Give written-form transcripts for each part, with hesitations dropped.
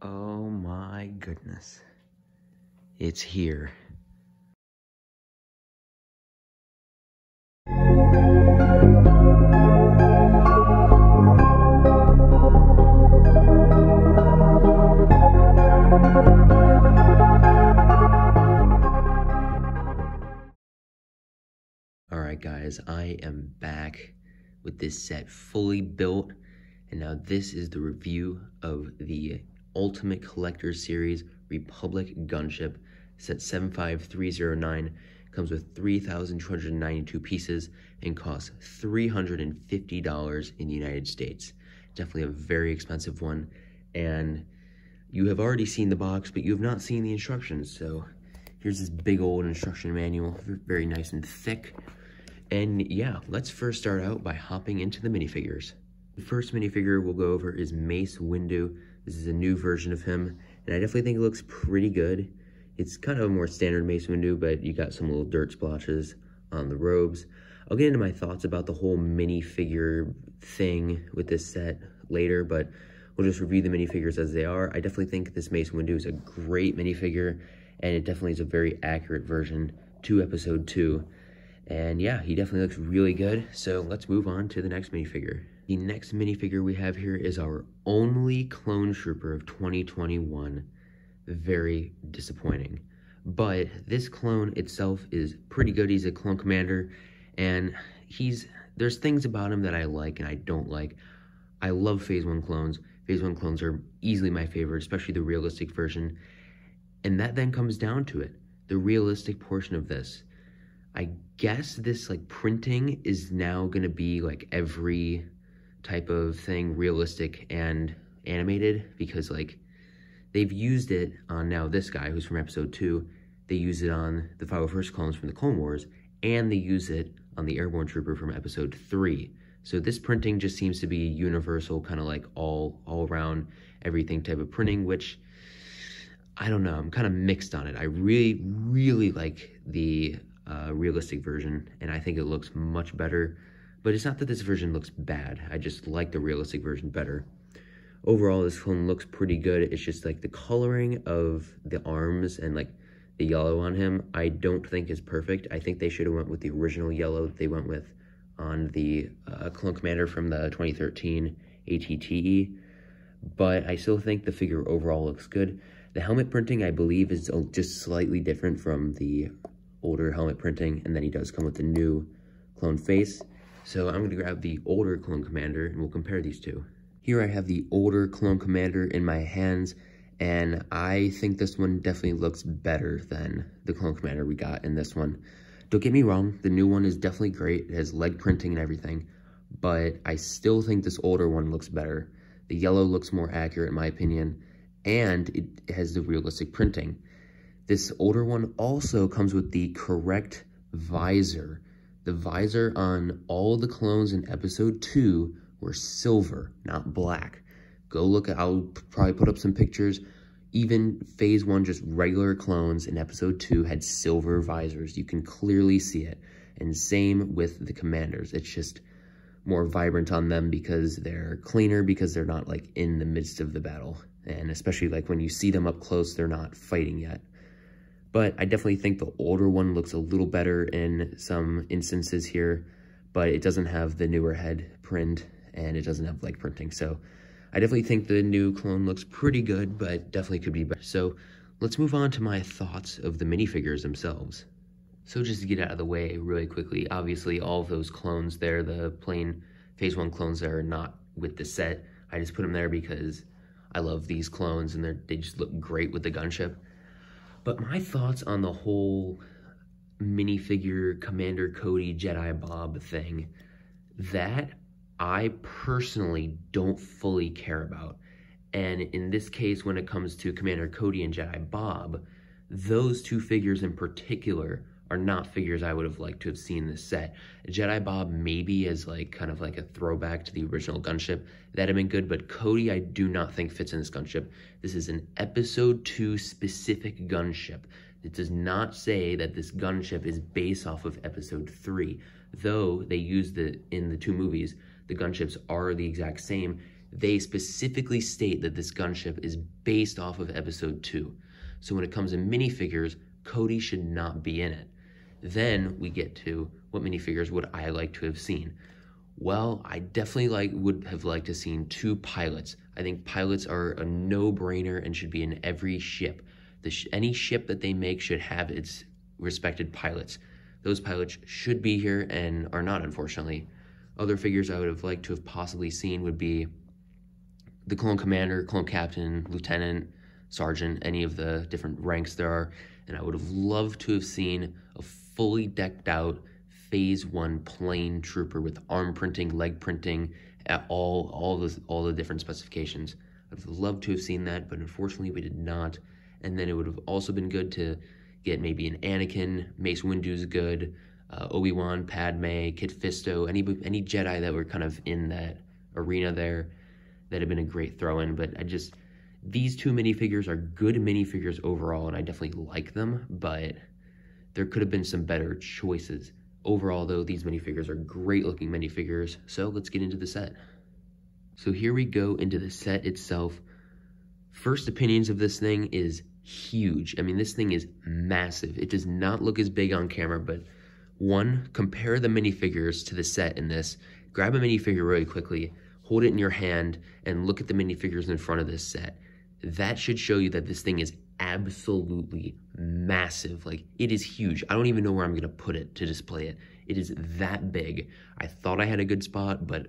Oh my goodness. It's here. Alright guys, I am back with this set fully built, and now this is the review of the Ultimate Collector Series Republic Gunship. Set 75309 comes with 3,292 pieces and costs $350 in the United States. Definitely a very expensive one, and you have already seen the box, but you have not seen the instructions. So here's this big old instruction manual, very nice and thick. And yeah, let's first start out by hopping into the minifigures. The first minifigure we'll go over is Mace Windu. This is a new version of him, and I definitely think it looks pretty good. It's kind of a more standard Mace Windu, but you got some little dirt splotches on the robes. I'll get into my thoughts about the whole minifigure thing with this set later, but we'll just review the minifigures as they are. I definitely think this Mace Windu is a great minifigure, and it definitely is a very accurate version to Episode 2. And yeah, he definitely looks really good. So let's move on to the next minifigure. The next minifigure we have here is our only Clone Trooper of 2021. Very disappointing. But this clone itself is pretty good. He's a clone commander, and there's things about him that I like and I don't like. I love Phase 1 clones. Phase 1 clones are easily my favorite, especially the realistic version. And that then comes down to it, the realistic portion of this. I guess this like printing is now going to be like every type of thing realistic and animated, because like they've used it on now this guy who's from Episode 2. They use it on the 501st clones from the Clone Wars, and they use it on the Airborne Trooper from Episode 3. So this printing just seems to be universal, kind of like all around everything type of printing, which I don't know. I'm kind of mixed on it. I really like the realistic version, and I think it looks much better, but it's not that this version looks bad. I just like the realistic version better. Overall, this clone looks pretty good. It's just like the coloring of the arms and like the yellow on him, I don't think is perfect. I think they should have went with the original yellow that they went with on the Clone Commander from the 2013 ATTE, but I still think the figure overall looks good. The helmet printing, I believe, is just slightly different from the older helmet printing, and then he does come with the new clone face. So I'm going to grab the older Clone Commander, and we'll compare these two. Here I have the older Clone Commander in my hands, and I think this one definitely looks better than the Clone Commander we got in this one. Don't get me wrong, the new one is definitely great. It has leg printing and everything, but I still think this older one looks better. The yellow looks more accurate in my opinion, and it has the realistic printing. This older one also comes with the correct visor. The visor on all the clones in Episode 2 were silver, not black. Go look at, I'll probably put up some pictures. Even Phase 1, just regular clones in Episode 2 had silver visors. You can clearly see it. And same with the commanders. It's just more vibrant on them because they're cleaner, because they're not like in the midst of the battle. And especially like when you see them up close, they're not fighting yet. But I definitely think the older one looks a little better in some instances here, but it doesn't have the newer head print, and it doesn't have leg printing. So I definitely think the new clone looks pretty good, but definitely could be better. So let's move on to my thoughts of the minifigures themselves. So just to get out of the way really quickly, obviously all of those clones there, the plain Phase 1 clones that are not with the set, I just put them there because I love these clones and they just look great with the gunship. But my thoughts on the whole minifigure Commander Cody Jedi Bob thing, that I personally don't fully care about. And in this case, when it comes to Commander Cody and Jedi Bob, those two figures in particular are not figures I would have liked to have seen in this set. Jedi Bob maybe as like kind of like a throwback to the original gunship. That'd have been good, but Cody I do not think fits in this gunship. This is an Episode 2 specific gunship. It does not say that this gunship is based off of Episode 3. Though they used it in the two movies, the gunships are the exact same. they specifically state that this gunship is based off of episode 2. So when it comes to minifigures, Cody should not be in it. Then we get to what minifigures would I like to have seen. Well, I definitely would have liked to have seen 2 pilots. I think pilots are a no-brainer and should be in every ship. Any ship that they make should have its respected pilots. Those pilots should be here and are not, unfortunately. Other figures I would have liked to have possibly seen would be the clone commander, clone captain, lieutenant, sergeant, any of the different ranks there are. And I would have loved to have seen a fully decked out Phase 1 plane trooper with arm printing, leg printing, at all the different specifications. I'd have loved to have seen that, but unfortunately we did not. And then it would have also been good to get maybe an Anakin, Mace Windu's good, Obi-Wan, Padme, Kit Fisto, any Jedi that were kind of in that arena there. That'd have been a great throw-in, but these 2 minifigures are good minifigures overall, and I definitely like them, but there could have been some better choices. Overall, though, these minifigures are great-looking minifigures, so let's get into the set. So here we go into the set itself. First opinions of this thing is huge. I mean, this thing is massive. It does not look as big on camera, but one, compare the minifigures to the set in this. Grab a minifigure really quickly, hold it in your hand, and look at the minifigures in front of this set. That should show you that this thing is absolutely massive. Like, it is huge. I don't even know where I'm gonna put it to display it. It is that big. I thought I had a good spot, but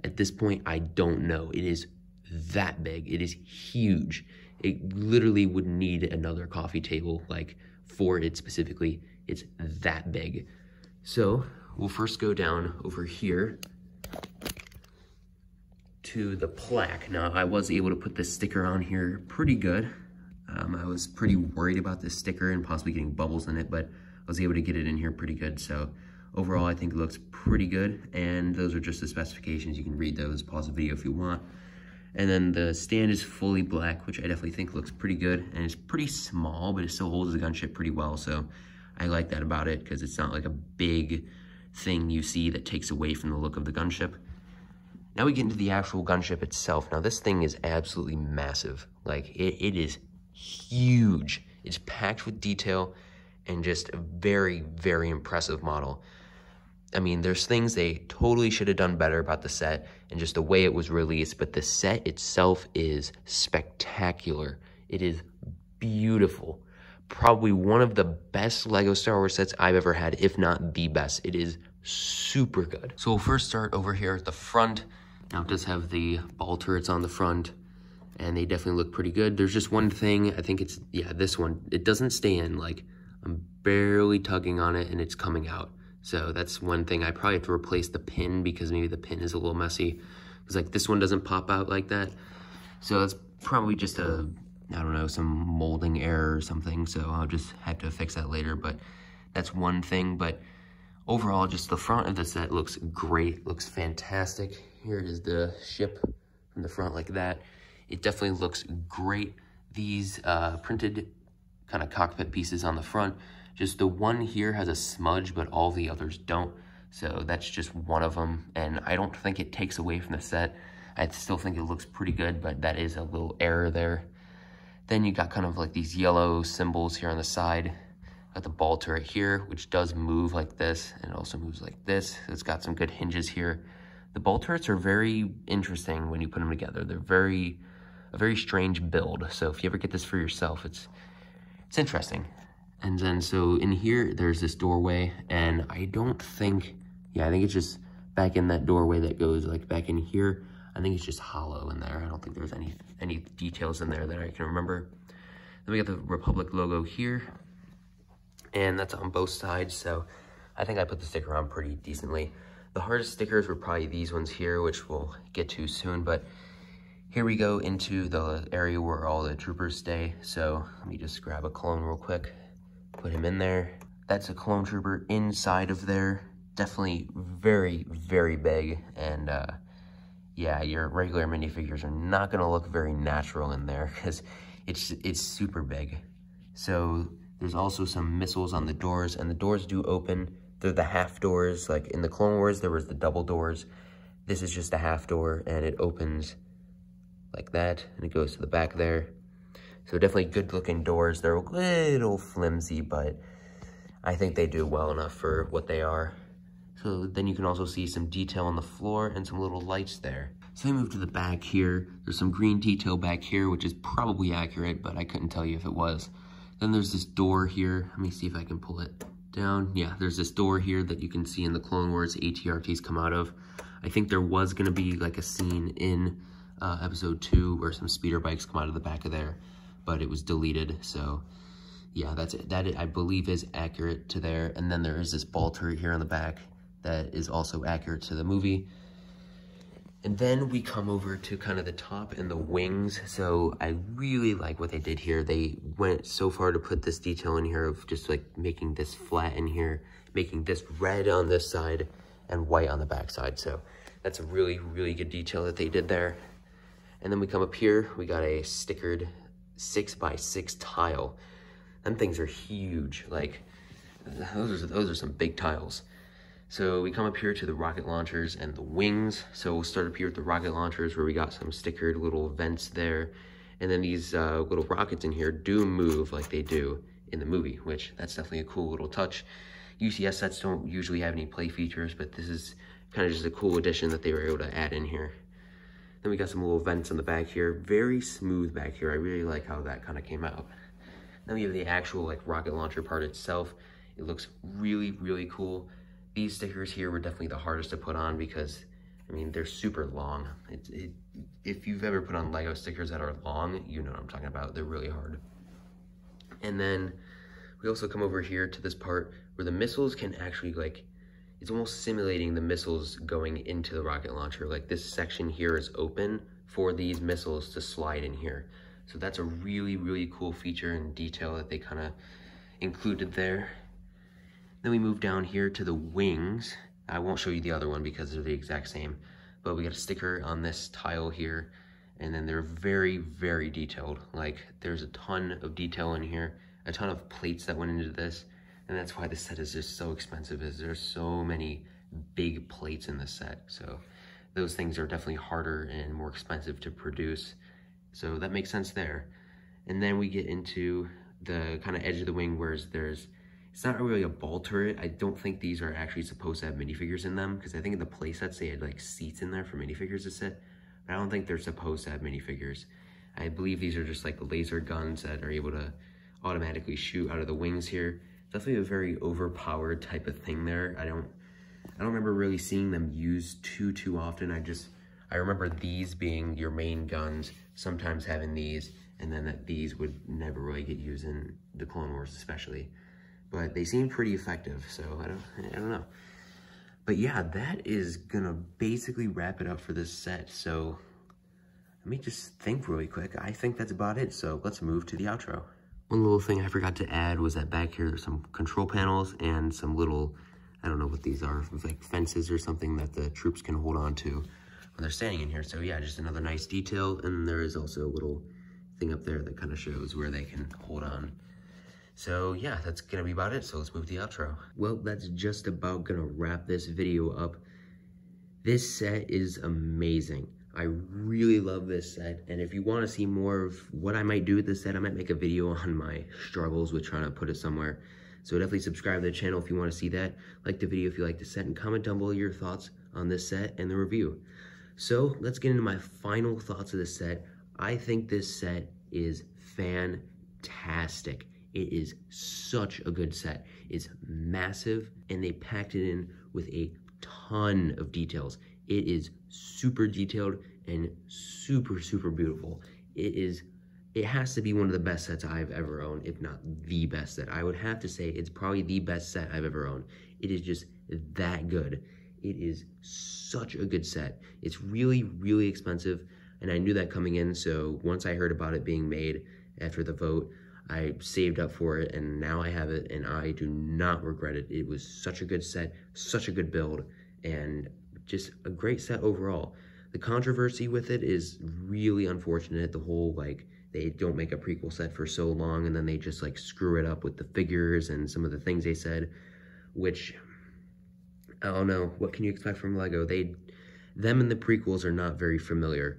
at this point, I don't know. It is that big. It is huge. It literally would need another coffee table, like, for it specifically. It's that big. So we'll first go down over here to the plaque. Now, I was able to put this sticker on here pretty good. I was pretty worried about this sticker and possibly getting bubbles in it, but I was able to get it in here pretty good. So overall, I think it looks pretty good. And those are just the specifications. You can read those, pause the video if you want. And then the stand is fully black, which I definitely think looks pretty good. And it's pretty small, but it still holds the gunship pretty well. So I like that about it because it's not like a big thing you see that takes away from the look of the gunship. Now we get into the actual gunship itself. Now this thing is absolutely massive. Like, it is huge. It's packed with detail and just a very, very impressive model. I mean, there's things they totally should have done better about the set and just the way it was released, but the set itself is spectacular. It is beautiful. Probably one of the best LEGO Star Wars sets I've ever had, if not the best. It is super good. So we'll first start over here at the front. Now it does have the ball turrets on the front, and they definitely look pretty good. There's just one thing, I think it's, yeah, this one. It doesn't stay in, like, I'm barely tugging on it and it's coming out. So that's one thing. I probably have to replace the pin because maybe the pin is a little messy. Because, like, this one doesn't pop out like that. So that's probably just a, I don't know, some molding error or something. So I'll just have to fix that later. But that's one thing. But overall, just the front of the set looks great. Looks fantastic. Here it is, the ship from the front like that. It definitely looks great. These printed kind of cockpit pieces on the front, just the one here has a smudge, but all the others don't. So that's just one of them. And I don't think it takes away from the set. I still think it looks pretty good, but that is a little error there. Then you got kind of like these yellow symbols here on the side. Got the ball turret here, which does move like this, and it also moves like this. It's got some good hinges here. The ball turrets are very interesting when you put them together. They're a very strange build. So if you ever get this for yourself, it's interesting. And then so in here, there's this doorway, and I don't think, yeah, I think it's just back in that doorway that goes like back in here. I think it's just hollow in there. I don't think there's any details in there that I can remember. Then we got the Republic logo here, and that's on both sides. So I think I put the sticker on pretty decently. The hardest stickers were probably these ones here, which we'll get to soon, but here we go into the area where all the troopers stay. So let me just grab a clone real quick, put him in there. That's a clone trooper inside of there. Definitely very, very big. And yeah, your regular minifigures are not gonna look very natural in there because it's super big. So there's also some missiles on the doors, and the doors do open. They're the half doors. Like in the Clone Wars, there was the double doors. This is just a half door, and it opens like that, and it goes to the back there. So definitely good looking doors. They're a little flimsy, but I think they do well enough for what they are. So then you can also see some detail on the floor and some little lights there. So we move to the back here. There's some green detail back here, which is probably accurate, but I couldn't tell you if it was. Then there's this door here. Let me see if I can pull it down. Yeah, there's this door here that you can see in the Clone Wars AT-RTs come out of. I think there was gonna be like a scene in episode 2 where some speeder bikes come out of the back of there, but it was deleted. So yeah, that's it. That I believe is accurate to there. And then there is this ball turret here on the back that is also accurate to the movie. And then we come over to kind of the top and the wings. So I really like what they did here. They went so far to put this detail in here of just like making this flat in here, making this red on this side and white on the back side. So that's a really, really good detail that they did there. And then we come up here, we got a stickered 6x6 tile. Them things are huge. Like those are some big tiles. So we come up here to the rocket launchers and the wings. So we'll start up here with the rocket launchers where we got some stickered little vents there. And then these little rockets in here do move like they do in the movie, which that's definitely a cool little touch. UCS sets don't usually have any play features, but this is kind of just a cool addition that they were able to add in here. Then we got some little vents on the back here. Very smooth back here. I really like how that kind of came out. Then we have the actual like rocket launcher part itself. It looks really, really cool. These stickers here were definitely the hardest to put on because, I mean, they're super long. If you've ever put on Lego stickers that are long, you know what I'm talking about. They're really hard. And then we also come over here to this part where the missiles can actually like, it's almost simulating the missiles going into the rocket launcher. Like this section here is open for these missiles to slide in here. So that's a really, really cool feature and detail that they kind of included there. Then we move down here to the wings. I won't show you the other one because they're the exact same, but we got a sticker on this tile here, and then they're very, very detailed. Like there's a ton of detail in here, a ton of plates that went into this, and that's why this set is just so expensive, is there's so many big plates in this set. So those things are definitely harder and more expensive to produce. So that makes sense there. And then we get into the kind of edge of the wing where it's not really a ball turret. I don't think these are actually supposed to have minifigures in them, because I think in the play sets they had like seats in there for minifigures to sit, but I don't think they're supposed to have minifigures. I believe these are just like laser guns that are able to automatically shoot out of the wings here. Definitely a very overpowered type of thing there. I don't remember really seeing them used too often. I remember these being your main guns, sometimes having these, and then that these would never really get used in the Clone Wars especially. But they seem pretty effective, so I don't know. But yeah, that is gonna basically wrap it up for this set. So let me just think really quick. I think that's about it, so let's move to the outro. One little thing I forgot to add was that back here there's some control panels and some little, I don't know what these are, like fences or something that the troops can hold on to when they're standing in here. So yeah, just another nice detail. And there is also a little thing up there that kind of shows where they can hold on. So yeah, that's gonna be about it. So let's move to the outro. Well, that's just about gonna wrap this video up. This set is amazing. I really love this set. And if you wanna see more of what I might do with this set, I might make a video on my struggles with trying to put it somewhere. So definitely subscribe to the channel if you wanna see that. Like the video if you like the set, and comment down below your thoughts on this set and the review. So let's get into my final thoughts of this set. I think this set is fantastic. It is such a good set. It's massive, and they packed it in with a ton of details. It is super detailed and super, super beautiful. It has to be one of the best sets I've ever owned, if not the best set. I would have to say it's probably the best set I've ever owned. It is just that good. It is such a good set. It's really, really expensive, and I knew that coming in, so once I heard about it being made after the vote, I saved up for it, and now I have it, and I do not regret it. It was such a good set, such a good build, and just a great set overall. The controversy with it is really unfortunate. The whole, like, they don't make a prequel set for so long, and then they just, like, screw it up with the figures and some of the things they said, which, I don't know, what can you expect from LEGO? Them and the prequels are not very familiar.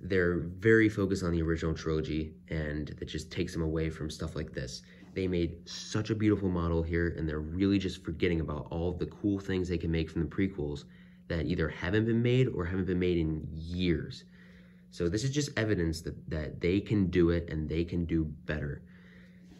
they're very focused on the original trilogy, and that just takes them away from stuff like this. They made such a beautiful model here, and they're really just forgetting about all of the cool things they can make from the prequels that either haven't been made or haven't been made in years. So this is just evidence that they can do it and they can do better.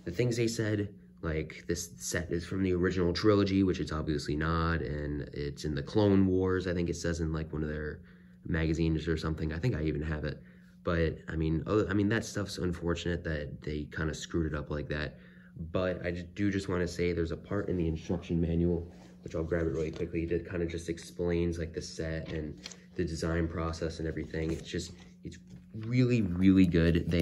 The things they said, like this set is from the original trilogy, which it's obviously not, and it's in the Clone Wars, I think it says in like one of their magazines or something. I think I even have it. But I mean that stuff's unfortunate that they kind of screwed it up like that. But I do want to say there's a part in the instruction manual, which I'll grab it really quickly, that kind of just explains like the set and the design process and everything. It's really, really good.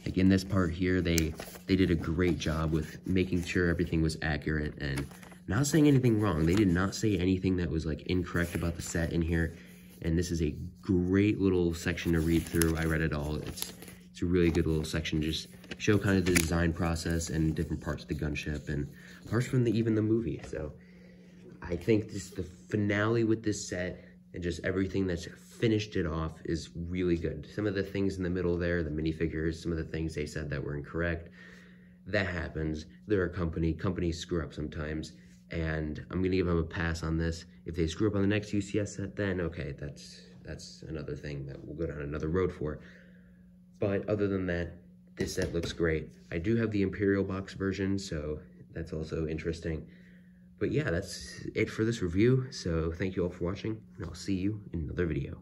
Like in this part here, they did a great job with making sure everything was accurate and not saying anything wrong. They did not say anything that was like incorrect about the set in here. And this is a great little section to read through. I read it all. It's a really good little section. Just show kind of the design process and different parts of the gunship and parts from even the movie. So I think the finale with this set and just everything that's finished it off is really good. Some of the things in the middle there, the minifigures, some of the things they said that were incorrect, that happens. They're a company. Companies screw up sometimes, and I'm gonna give them a pass on this. If they screw up on the next UCS set, then okay, that's another thing that we'll go down another road for. But other than that, this set looks great. I do have the Imperial box version, so that's also interesting. But yeah, that's it for this review. So thank you all for watching, and I'll see you in another video.